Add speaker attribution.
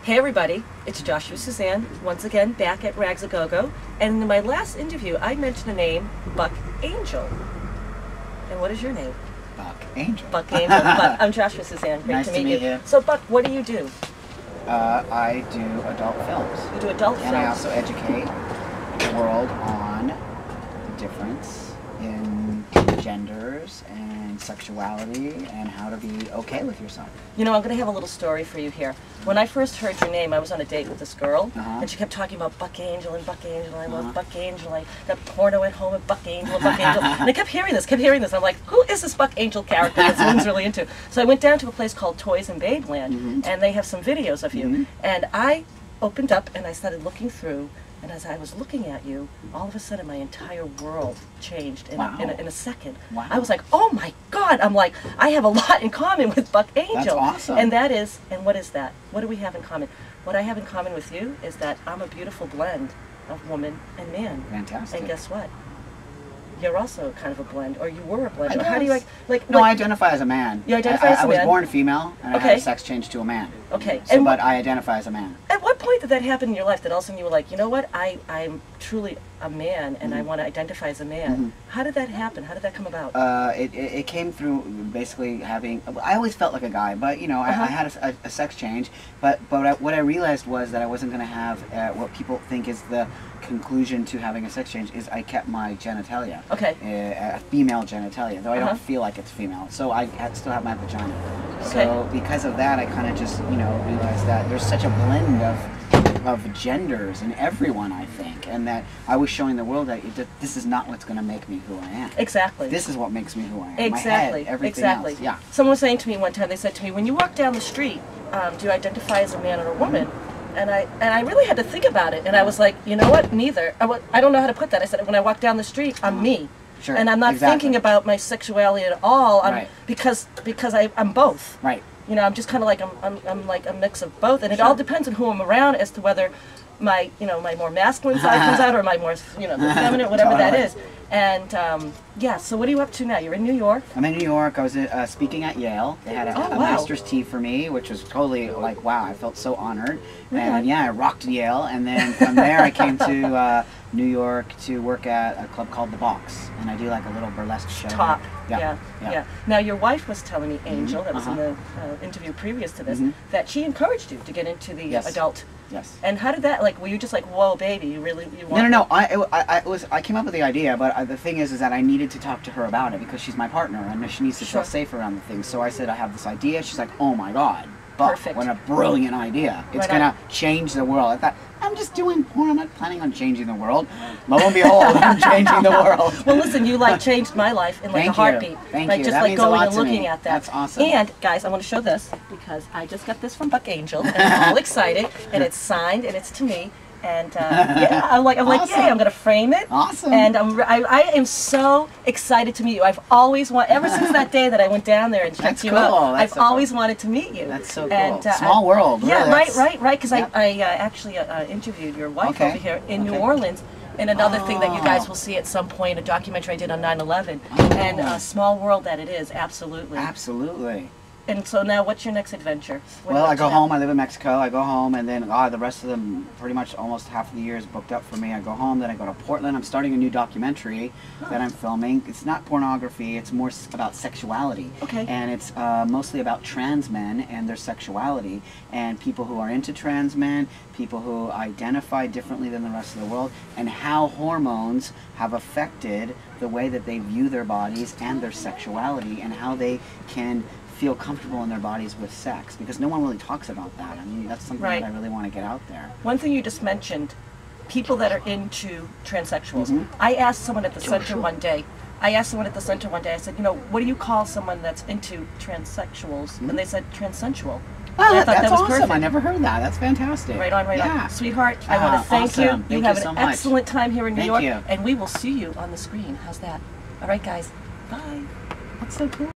Speaker 1: Hey everybody, it's Joshua Suzanne, once again back at Rags A Go-Go, and in my last interview I mentioned the name Buck Angel. And what is your name?
Speaker 2: Buck Angel.
Speaker 1: Buck Angel. Buck. I'm Joshua Suzanne, great
Speaker 2: Nice
Speaker 1: to meet you.
Speaker 2: you.
Speaker 1: So Buck, what do you do?
Speaker 2: I do adult films.
Speaker 1: You do adult
Speaker 2: And
Speaker 1: films.
Speaker 2: I also educate the world on the difference in genders and sexuality and how to be okay with yourself.
Speaker 1: You know, I'm going to have a little story for you here. When I first heard your name, I was on a date with this girl, and she kept talking about Buck Angel and Buck Angel, and I love Buck Angel, I got porno at home at Buck Angel and Buck Angel, and I kept hearing this, I'm like, who is this Buck Angel character that someone's really into? So I went down to a place called Toys in Babeland, and they have some videos of you, and I opened up and I started looking through, and as I was looking at you, all of a sudden my entire world changed in, in a second.
Speaker 2: Wow.
Speaker 1: I was like, oh my God, I'm like, I have a lot in common with Buck Angel.
Speaker 2: That's awesome.
Speaker 1: And that is, and what is that? What do we have in common? What I have in common with you is that I'm a beautiful blend of woman and man.
Speaker 2: Fantastic.
Speaker 1: And guess what? You're also kind of a blend, or you were a blend.
Speaker 2: I
Speaker 1: Or how do you like?
Speaker 2: No, I identify as a man.
Speaker 1: You identify as a man?
Speaker 2: I was born female, and I had a sex change to a man.
Speaker 1: Okay.
Speaker 2: So, but I identify as a man.
Speaker 1: At what point did that happen in your life that all of a sudden you were like, you know what, I'm truly a man and I want to identify as a man? How did that happen? How did that come about?
Speaker 2: It came through basically having, I always felt like a guy, but you know, I had a sex change, but what I realized was that I wasn't going to have what people think is the conclusion to having a sex change is I kept my genitalia.
Speaker 1: Okay.
Speaker 2: A female genitalia, though I don't feel like it's female, so I still have my vagina.
Speaker 1: Okay.
Speaker 2: So because of that, I kind of just, you know, realized that there's such a blend of genders in everyone, I think, and that I was showing the world that this is not what's going to make me who I am.
Speaker 1: Exactly.
Speaker 2: This is what makes me who I am.
Speaker 1: Exactly.
Speaker 2: My head, everything
Speaker 1: exactly.
Speaker 2: else. Yeah.
Speaker 1: Someone was saying to me one time, they said to me, when you walk down the street, do you identify as a man or a woman? And I really had to think about it, and I was like, you know what, neither. I don't know how to put that. I said, when I walk down the street, I'm me.
Speaker 2: Sure.
Speaker 1: And I'm not thinking about my sexuality at all. Because I'm both.
Speaker 2: Right.
Speaker 1: You know, I'm just kind of like I'm like a mix of both, and it all depends on who I'm around as to whether my my more masculine side comes out or my more the feminine, whatever that is. And yeah, so what are you up to now? You're in New York.
Speaker 2: I'm in New York. I was speaking at Yale. They had a master's tea for me, which was totally like, wow, I felt so honored. And yeah, I rocked Yale. And then from there, I came to New York to work at a club called The Box, and I do like a little burlesque show.
Speaker 1: Top. Yeah. Now your wife was telling me, Angel, that was in the interview previous to this, that she encouraged you to get into the adult.
Speaker 2: Yes.
Speaker 1: And how did that, like, were you just like, whoa, baby, you want
Speaker 2: No. I came up with the idea, but the thing is that I needed to talk to her about it because she's my partner and she needs to feel safe around the things. So I said, I have this idea. She's like, oh my God, Buck, what a brilliant idea. It's going to change the world. I thought, I'm just doing porn. I'm not planning on changing the world. Lo and behold, I'm changing the world.
Speaker 1: Well, listen, you like changed my life in like a heartbeat.
Speaker 2: Thank
Speaker 1: like
Speaker 2: you.
Speaker 1: just
Speaker 2: That
Speaker 1: like
Speaker 2: means
Speaker 1: going
Speaker 2: a lot
Speaker 1: and
Speaker 2: to
Speaker 1: looking
Speaker 2: me.
Speaker 1: at that.
Speaker 2: That's awesome.
Speaker 1: And guys, I want to show this because I just got this from Buck Angel and I'm all excited and it's signed and it's to me. And yeah, I'm like, yay! I'm gonna frame it.
Speaker 2: Awesome.
Speaker 1: And I am so excited to meet you. I've always wanted, ever since that day that I went down there and checked you out, I've always wanted to meet you.
Speaker 2: That's so cool.
Speaker 1: And,
Speaker 2: small world.
Speaker 1: Yeah,
Speaker 2: really,
Speaker 1: right. Because I actually interviewed your wife over here in New Orleans. And another thing that you guys will see at some point, a documentary I did on 9/11, and a small world that it is, absolutely.
Speaker 2: Absolutely.
Speaker 1: And so now, what's your next adventure?
Speaker 2: Well, I go home. I live in Mexico. I go home, and then the rest of them, pretty much almost half of the year is booked up for me. I go home, then I go to Portland. I'm starting a new documentary that I'm filming. It's not pornography. It's more about sexuality.
Speaker 1: Okay.
Speaker 2: And it's mostly about trans men and their sexuality, and people who are into trans men, people who identify differently than the rest of the world, and how hormones have affected the way that they view their bodies and their sexuality, and how they can feel comfortable in their bodies with sex, because no one really talks about that. I mean, that's something that I really want to get out there.
Speaker 1: One thing you just mentioned, people that are into transsexuals. I asked someone at the center one day, I said, you know, what do you call someone that's into transsexuals? And they said transensual.
Speaker 2: Oh, that's awesome. Perfect. I never heard that. That's fantastic.
Speaker 1: Right on. Sweetheart, I want to thank you. You have an excellent time here in New York. And we will see you on the screen. How's that? All right, guys. Bye.
Speaker 2: That's so cool.